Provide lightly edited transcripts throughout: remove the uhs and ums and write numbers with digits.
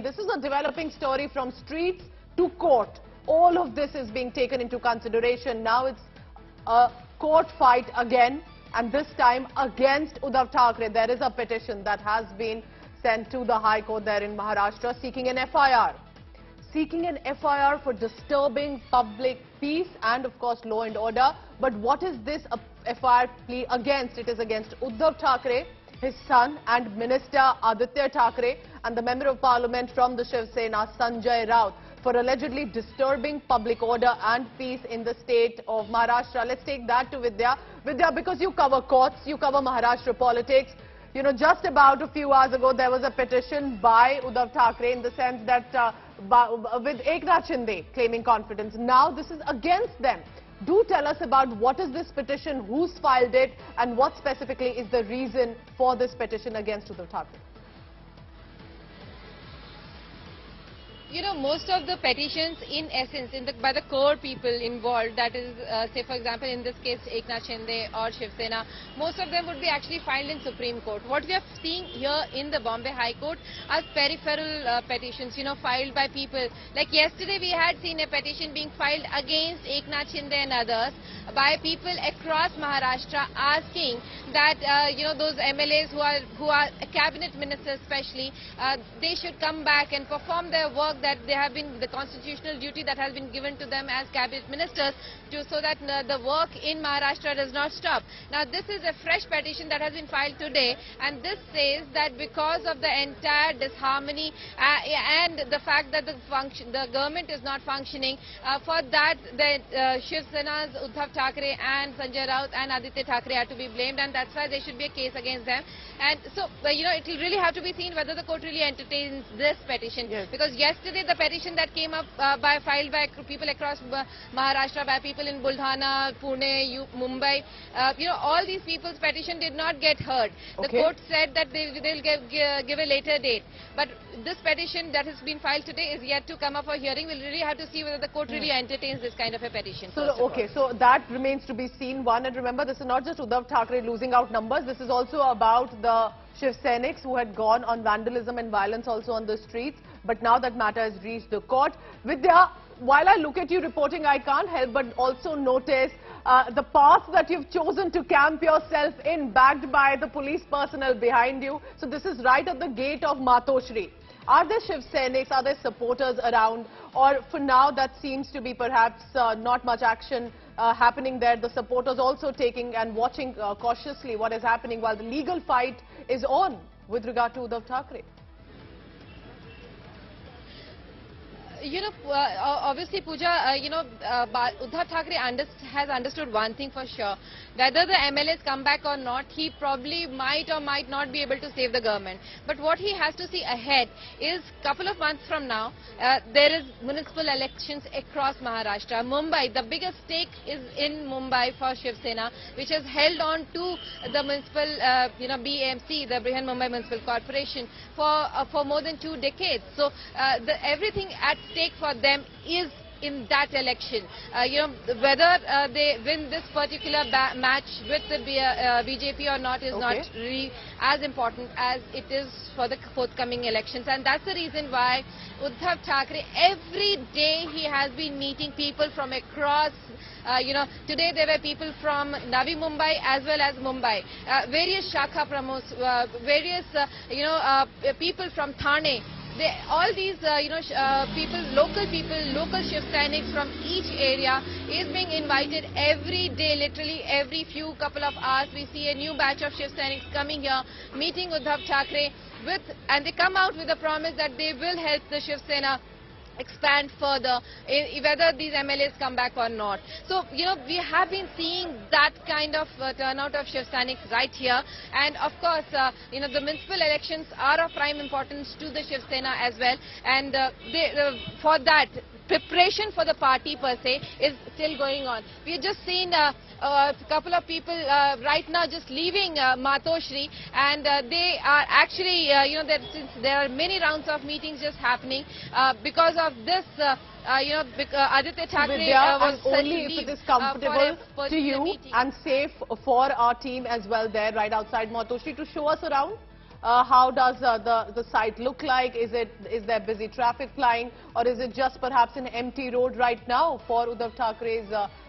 This is a developing story from streets to court. All of this is being taken into consideration. Now it's a court fight again, and this time against Uddhav Thackeray. There is a petition that has been sent to the High Court there in Maharashtra seeking an FIR. Seeking an FIR for disturbing public peace and, of course, law and order. But what is this FIR plea against? It is against Uddhav Thackeray, his son and Minister Aditya Thackeray, and the Member of Parliament from the Shiv Sena, Sanjay Raut, for allegedly disturbing public order and peace in the state of Maharashtra. Let's take that to Vidya. Vidya, because you cover courts, you cover Maharashtra politics. You know, just about a few hours ago, there was a petition by Uddhav Thackeray in the sense that with Eknath Shinde claiming confidence. Now this is against them. Do tell us about what is this petition, who's filed it, and what specifically is the reason for this petition against Uddhav Thackeray. You know, most of the petitions, in essence, by the core people involved, that is, say for example, in this case, Eknath Shinde or Shiv Sena, most of them would be actually filed in Supreme Court. What we are seeing here in the Bombay High Court are peripheral petitions, you know, filed by people. Like yesterday, we had seen a petition being filed against Eknath Shinde and others by people across Maharashtra asking that, you know, those MLAs who are cabinet ministers especially, they should come back and perform their work that they have been, the constitutional duty that has been given to them as cabinet ministers, so that the work in Maharashtra does not stop. Now this is a fresh petition that has been filed today, and this says that because of the entire disharmony and the fact that the government is not functioning, for that the Shiv Sena's Uddhav Thackeray and Sanjay Raut and Aditya Thackeray are to be blamed, and that's why there should be a case against them. And so, you know, it will really have to be seen whether the court really entertains this petition. Yes. Because yesterday the petition that came up filed by people across Maharashtra, by people in Buldhana, Pune, Mumbai, you know, all these people's petition did not get heard. The court said that they'll give a later date. But this petition that has been filed today is yet to come up for hearing. We'll really have to see whether the court really entertains this kind of a petition. So, so that remains to be seen. One, and remember, this is not just Uddhav Thackeray losing out numbers. This is also about the Shiv Senics who had gone on vandalism and violence also on the streets. But now that matter has reached the court. Vidya, while I look at you reporting, I can't help but also notice the path that you've chosen to camp yourself in, backed by the police personnel behind you. So this is right at the gate of Matoshri. Are there Shiv Senics, are there supporters around, or for now that seems to be perhaps not much action happening there? The supporters also taking and watching cautiously what is happening while the legal fight is on with regard to Uddhav Thackeray. You know, obviously, Pooja, you know, Uddhav Thackeray has understood one thing for sure. Whether the MLAs come back or not, he probably might or might not be able to save the government. But what he has to see ahead is, couple of months from now, there is municipal elections across Maharashtra. Mumbai, the biggest stake is in Mumbai for Shiv Sena, which has held on to the municipal, you know, BMC, the Brihan Mumbai Municipal Corporation, for more than 2 decades. So everything at stake for them is in that election. You know, whether they win this particular match with the BJP or not is not really as important as it is for the forthcoming elections. And that's the reason why Uddhav Thackeray, every day he has been meeting people from across. You know, today there were people from Navi Mumbai as well as Mumbai, various Shakha Pramos, various you know, people from Thane. All these, you know, local Shiv Senics from each area is being invited every day, literally every couple of hours. We see a new batch of Shiv Senics coming here, meeting Uddhav Thackeray and they come out with a promise that they will help the Shiv Sena expand further, whether these MLAs come back or not. So, you know, we have been seeing that kind of turnout of Shiv Senics right here. And of course, you know, the municipal elections are of prime importance to the Shiv Sena as well. And for that, preparation for the party per se is still going on. We have just seen a couple of people right now just leaving Matoshri, and they are actually, you know, since there are many rounds of meetings just happening because of this, you know, Aditya Thackeray was only if it is comfortable to you and safe for our team as well there right outside Matoshri, to show us around How does the site look like? Is there busy traffic plying, or is it just perhaps an empty road right now for Uddhav Thackre's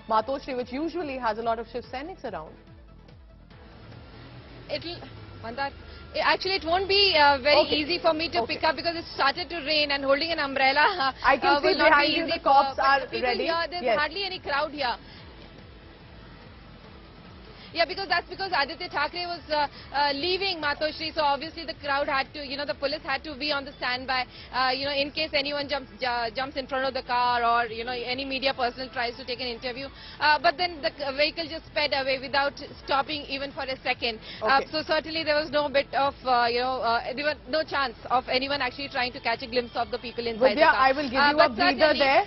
Matoshri, which usually has a lot of Shiv Sainiks around? Actually, it won't be very easy for me to pick up because it started to rain, and holding an umbrella I can see behind you the cops are ready. Here, there's hardly any crowd here. Yeah, because Aditya Thackeray was leaving Matoshri, so obviously the crowd had to, the police had to be on the standby, in case anyone jumps in front of the car, or any media person tries to take an interview. But then the vehicle just sped away without stopping even for a second. So certainly there was no bit of, there was no chance of anyone actually trying to catch a glimpse of the people inside the car. I will give you a breather there.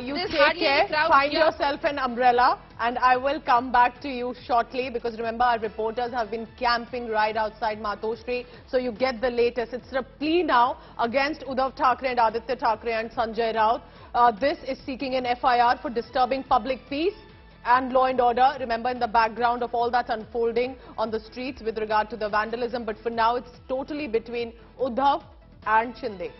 You take care, find yourself an umbrella, and I will come back to you shortly, because remember, our reporters have been camping right outside Matoshri, so you get the latest. It's a plea now against Uddhav Thackeray and Aditya Thackeray and Sanjay Raut. This is seeking an FIR for disturbing public peace and law and order. Remember, in the background of all that unfolding on the streets with regard to the vandalism, but for now it's totally between Uddhav and Shinde.